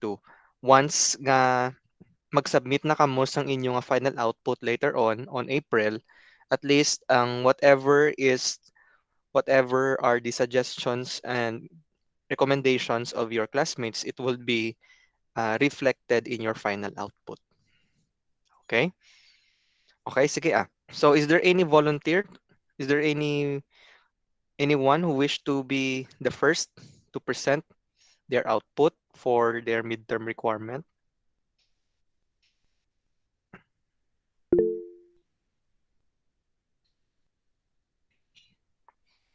2. Once nga mag-submit na kamo sang inyong final output later on April, at least ang whatever are the suggestions and recommendations of your classmates, it will be reflected in your final output. Okay? Okay, sige ah. So is there any volunteer? Is there anyone who wish to be the first to present their output for their midterm requirement?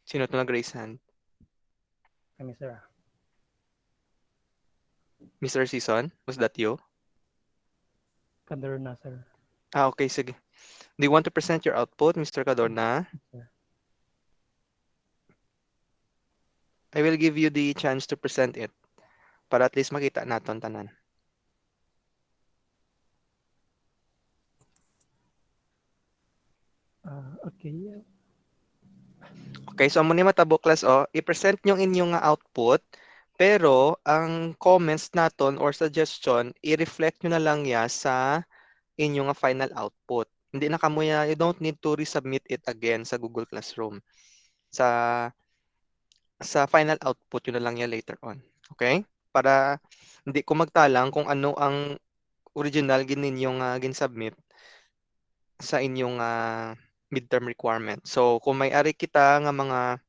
Sino to nag-raise hand? Kami, sir. Mr. Season, was that you? Kadorna, sir. Okay, sige. Do you want to present your output, Mr. Cadorna? Sir. I will give you the chance to present it para at least makita naton tanan. Okay. Okay, so amo ni matabo class i-present nyo inyong nga output, pero ang comments naton or suggestion, i-reflect nyo na lang ya sa inyong nga final output. Hindi na kamo ya, you don't need to resubmit it again sa Google Classroom. Sa final output yun na lang ya later on. Okay? Para hindi ko magtalang kung ano ang original gininyong ginsubmit sa inyong midterm requirement. So kung may ari kita nga mga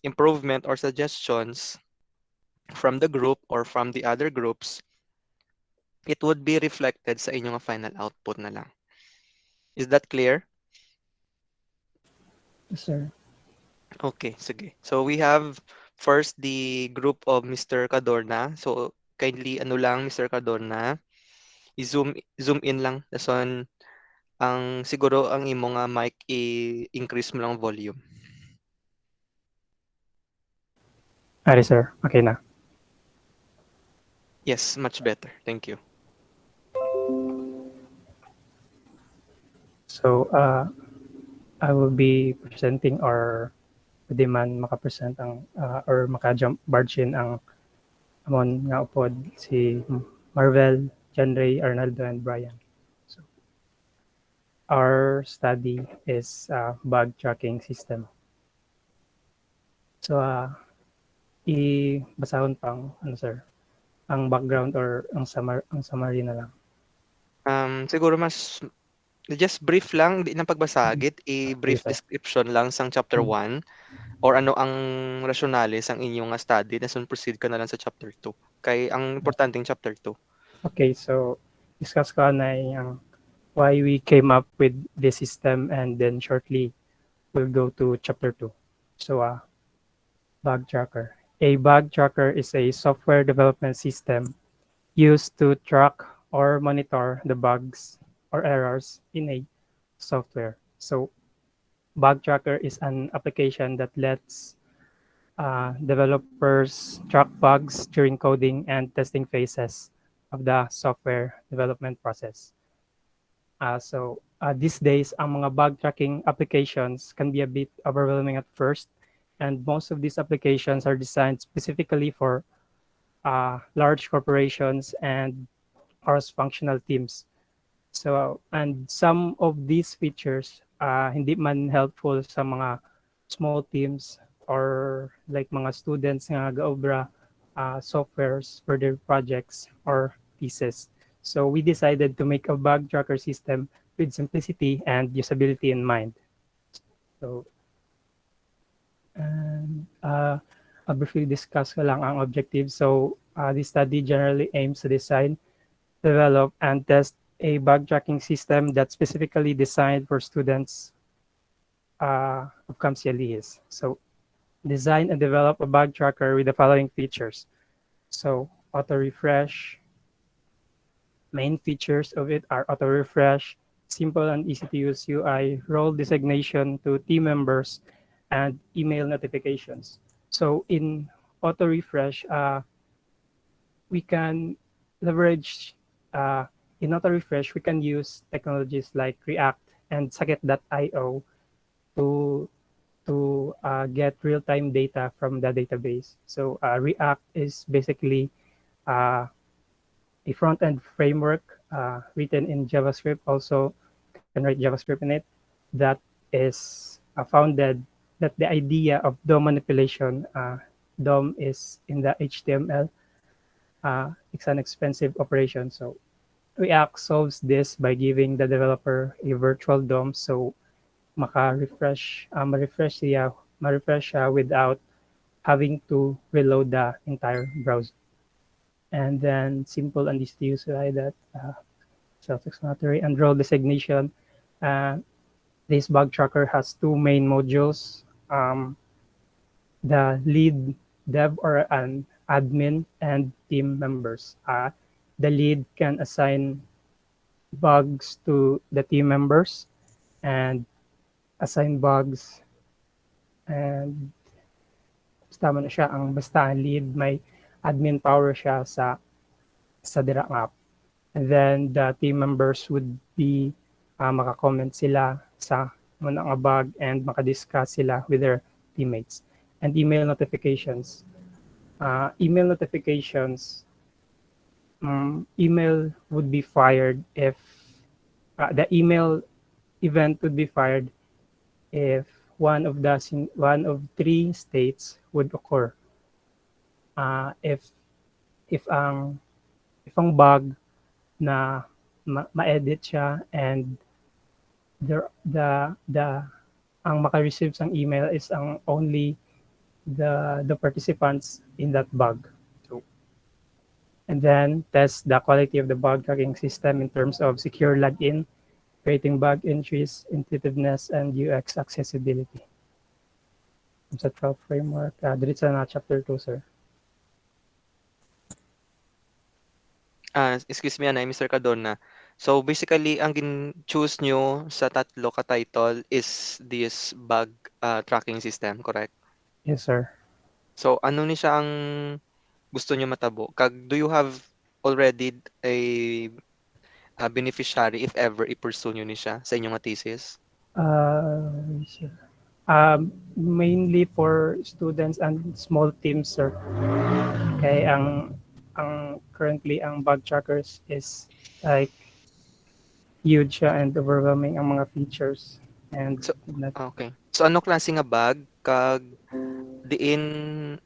improvement or suggestions from the group or from the other groups, it would be reflected sa inyong final output na lang. Is that clear? Yes, sir. Okay, sige. So we have first the group of Mr. Cadorna. So kindly ano lang Mr. Cadorna, i-zoom in lang. Dason ang siguro ang imo nga mic i-increase mo lang volume. Ari, sir. Okay na. Yes, much better. Thank you. So, I will be presenting or pwede man makapresent ang or maka-jump barge in ang amon nga upod si Marvel, John Ray, Arnaldo, and Brian. So, our study is bug tracking system. So, i-basahon pang ano sir, ang background or ang summary na lang. Siguro mas just brief lang, di na pagbasagit, Sige, i-brief sir. description lang sang chapter 1 or ano ang rationale sang inyong nga study, nasun proceed ka na lang sa chapter 2. Kay ang importante yung chapter 2. Okay, so discuss ko na yung why we came up with this system, and then shortly we'll go to chapter 2. So, bug tracker. A bug tracker is a software development system used to track or monitor the bugs or errors in a software. So, bug tracker is an application that lets developers track bugs during coding and testing phases of the software development process. These days, ang mga bug tracking applications can be a bit overwhelming at first, and most of these applications are designed specifically for large corporations and cross-functional teams. So, and some of these features hindi man helpful sa mga small teams or like mga students nga gaobra softwares for their projects or thesis. So we decided to make a bug tracker system with simplicity and usability in mind. So, and I'll briefly discuss ko lang ang objectives. So, this study generally aims to design, develop, and test a bug tracking system that's specifically designed for students of CAMSIA-LIHIS. So, design and develop a bug tracker with the following features. So, auto refresh. Main features of it are auto refresh, simple and easy to use UI, role designation to team members, and email notifications. So, in auto refresh, we can leverage in auto refresh, we can use technologies like React and Socket.io to get real-time data from the database. So React is basically uh, a front-end framework written in JavaScript. Also can write JavaScript in it. That is founded that the idea of DOM manipulation, DOM is in the HTML. It's an expensive operation. So React solves this by giving the developer a virtual DOM so ma-refresh siya without having to reload the entire browser. And then simple and easy to use like that. Self-explanatory and role designation. Uh, this bug tracker has two main modules. The lead dev or an admin and team members. The lead can assign bugs to the team members and assign bugs and tama na siya basta ang lead may admin power siya sa Dira app. And then the team members would be maka-comment sila sa mga bug and maka-discuss sila with their teammates. And email notifications. Email would be fired if the email event would be fired if one of three states would occur. If if ang bug na ma-edit siya and the ang maka-receive sang email is ang only the participants in that bug. So, and then test the quality of the bug tracking system in terms of secure login, creating bug entries, intuitiveness, and UX accessibility. Conceptual framework. Diretso na chapter 2, sir. Excuse me, Mr. Cadona. So basically, ang choose nyo sa tatlo ka-title is this bug tracking system, correct? Yes, sir. So ano ni siya ang gusto nyo matabo? Do you have already a beneficiary if ever i-pursue nyo ni siya sa inyong thesis? Sir. Mainly for students and small teams, sir. Okay, ang currently ang bug trackers is like huge and overwhelming ang mga features and So, okay. So ano klase nga bug diin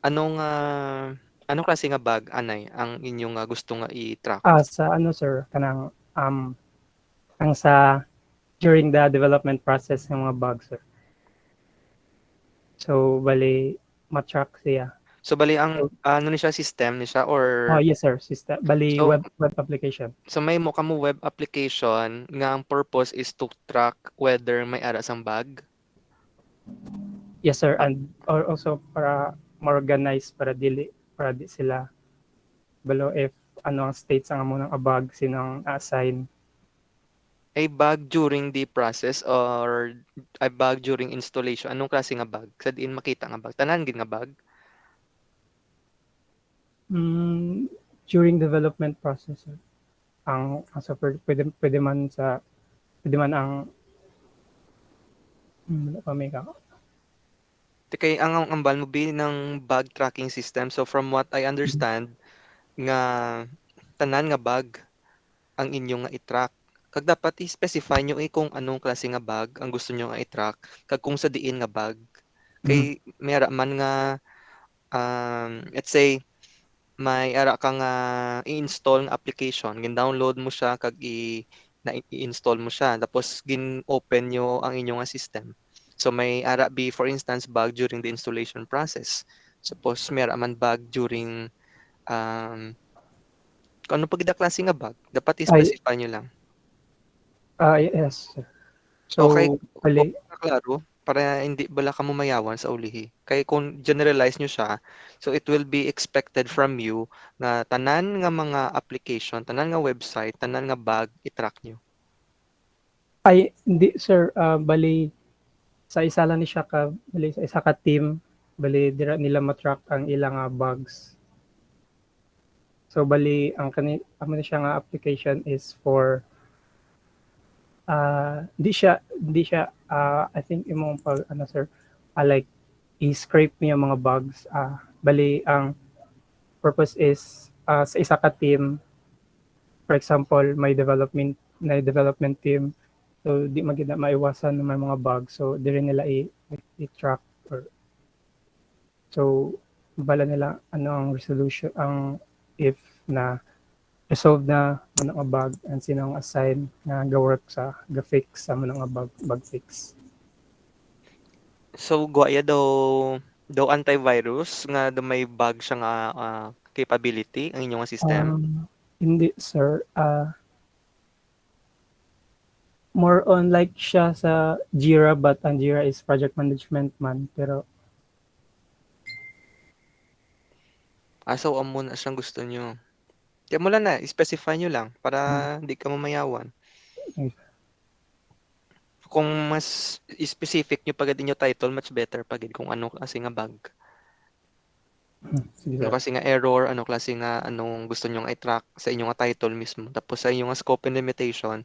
anong klase nga bug anay ang inyong gusto nga i-track? sa ano, sir, kanang ang sa during the development process ng mga bugs, sir. So bali ma-track siya. So bali ang ano ni siya system ni siya or Yes, sir, system bali so web application. so may mo kamo web application nga ang purpose is to track whether may ara sang bug? Yes, sir, Ah, and also para ma-organize para di sila balo if ano ang states ang amo ng bug sinong assign. a bug during the process or a bug during installation? Anong klase nga bug? Sa diin makita nga bug? Tanan gid nga bug? During development process, sir. Ang software pwede man ang wala pa may ka. Kay ang ambal mo bi ng bug tracking system. So from what I understand nga tanan nga bug ang inyong nga i-track. Kag dapat i-specify nyo kung anong klase nga bug ang gusto nyo nga i-track kag kung sa diin nga bug. Kay may ara man nga let's say may ara ka nga i-install nga application, gin-download mo siya kag i-install mo siya tapos gin-open nyo ang inyong nga system. So may ara be for instance bug during the installation process. Suppose may ara man bug during kung ano pag klase nga bug, dapat Ay, i-specify nyo lang. yes, sir. Okay, So bali klaro para hindi bala ka mumayawan sa ulihi. Kay kung generalize nyo siya, so it will be expected from you na tanan nga mga application, tanan nga website, tanan nga bug, i-track nyo. ay hindi, sir, bali sa isa lang ni siya bali sa isa ka team bali dira nila ma-track ang ilang bugs. So bali ang amo na siya nga application is for hindi siya I think imong pag ano, sir, like i-scrape mo yung mga bugs. Bali ang purpose is sa isa ka team For example, may development team, so di magid na maiwasan na may mga bug, so diri nila i-track or so bala nila ano ang resolution ang if na resolve na mo nga bug and sino ang assign nga ga-work sa ga-fix sa mo nga bug fix. So guaya daw antivirus nga daw may bug siya nga capability ang inyong nga system? Hindi sir, more on like siya sa Jira, but ang Jira is project management man, pero So amo na siyang gusto niyo. Kaya mo lang na specify niyo lang para hindi ka mamayawan. eh, Kung mas specific niyo pagad inyo title, much better pagid kung ano kasi nga bug. sige Ano sir. kasi nga error, ano klase nga anong gusto niyo nga i-track sa inyong nga title mismo. Tapos sa inyong nga scope and limitation,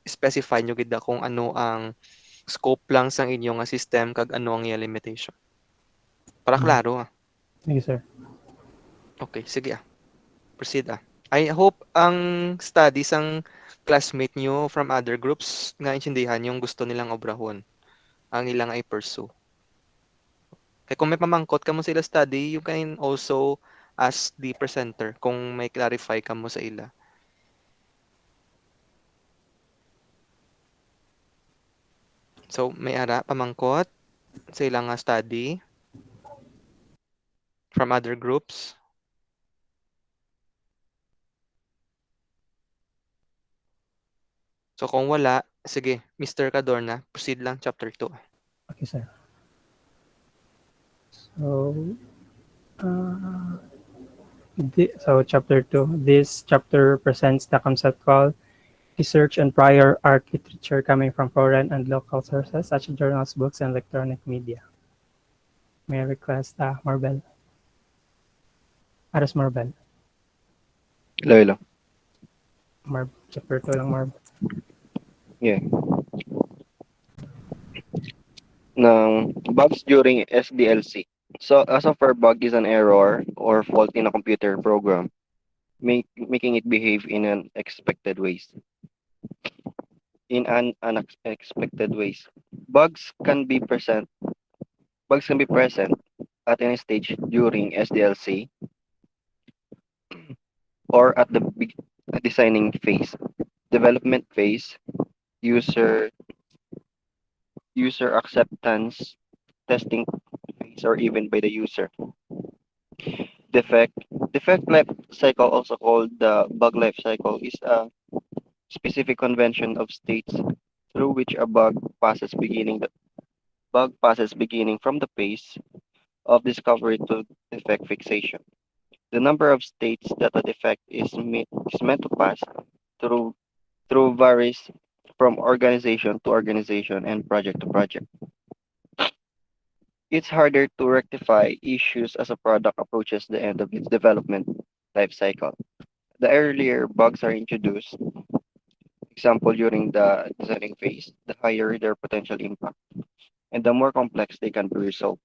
specify niyo gid kung ano ang scope lang sa inyong nga system kag ano ang iya limitation. Para klaro ah. Sige sir. Okay, sige ah. Proceed ah. I hope ang studies ang classmate nyo from other groups nga intindihan yung gusto nilang obrahon, ang ilang ay pursue. Kaya kung may pamangkot ka mo sa ila study, you can also ask the presenter kung may clarify ka mo sa ila. So, may ara, pamangkot sa ilang nga study from other groups. So, kung wala, sige, Mr. Cadorna, proceed lang chapter 2. Okay sir. So, uh, chapter 2. This chapter presents the concept called research and prior architecture coming from foreign and local sources such as journals, books, and electronic media. May I request Marbel? Aras Marbel. Hello, hello. Chapter 2 lang Marb. Yeah. Ng bugs during SDLC. So, a software bug is an error or fault in a computer program, making it behave in unexpected ways. In unexpected ways, bugs can be present at any stage during SDLC or at the designing phase, development phase, user user acceptance testing phase, or even by the user. Defect defect life cycle, also called the bug life cycle, is a specific convention of states through which a bug passes beginning from the phase of discovery to defect fixation. The number of states that a defect is meant to pass through varies from organization to organization and project to project. It's harder to rectify issues as a product approaches the end of its development life cycle. The earlier bugs are introduced, example during the designing phase, the higher their potential impact, and the more complex they can be resolved.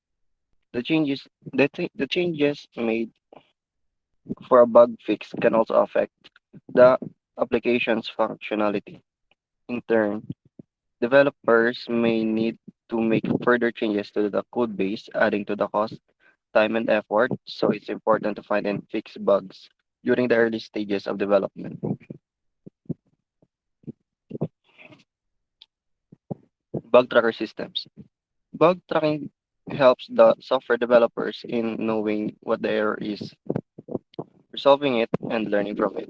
The changes made for a bug fix can also affect the application's functionality. In turn, developers may need to make further changes to the code base, adding to the cost, time, and effort. So it's important to find and fix bugs during the early stages of development. Bug tracker systems. Bug tracking helps the software developers in knowing what the error is, resolving it, and learning from it.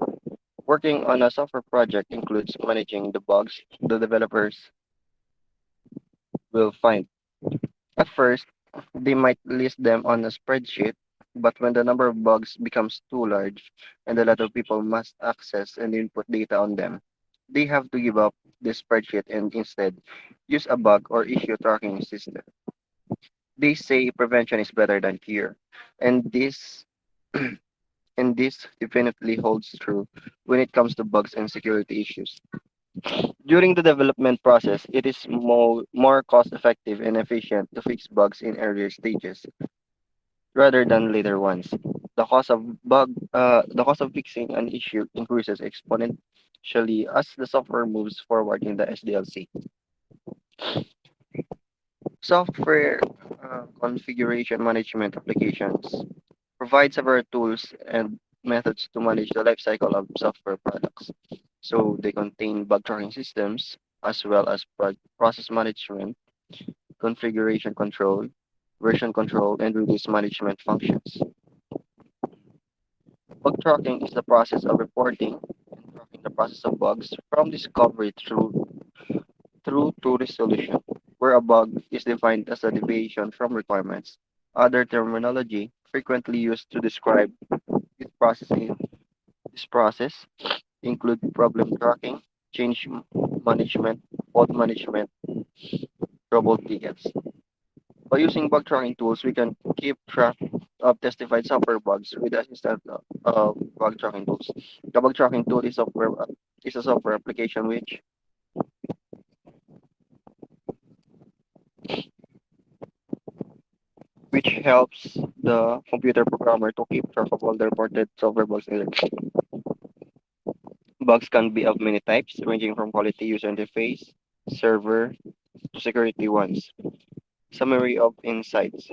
Working on a software project includes managing the bugs the developers will find. At first, they might list them on a spreadsheet, but when the number of bugs becomes too large and a lot of people must access and input data on them, they have to give up this spreadsheet and instead use a bug or issue tracking system. They say prevention is better than cure, and this and this definitely holds true when it comes to bugs and security issues. During the development process, it is more cost effective and efficient to fix bugs in earlier stages rather than later ones. the cost of fixing an issue increases exponentially as the software moves forward in the SDLC. Software configuration management applications provide several tools and methods to manage the lifecycle of software products. So they contain bug tracking systems as well as process management, configuration control, version control, and release management functions. Bug tracking is the process of reporting and tracking the process of bugs from discovery through to resolution, where a bug is defined as a deviation from requirements. Other terminology frequently used to describe this this process include problem tracking, management, fault management, trouble tickets. By using bug tracking tools, we can keep track of testified software bugs with the assistance of bug tracking tools. The bug tracking tool is a software application which helps the computer programmer to keep track of all the reported software bugs. Bugs can be of many types, ranging from quality user interface, server, to security ones. Summary of insights.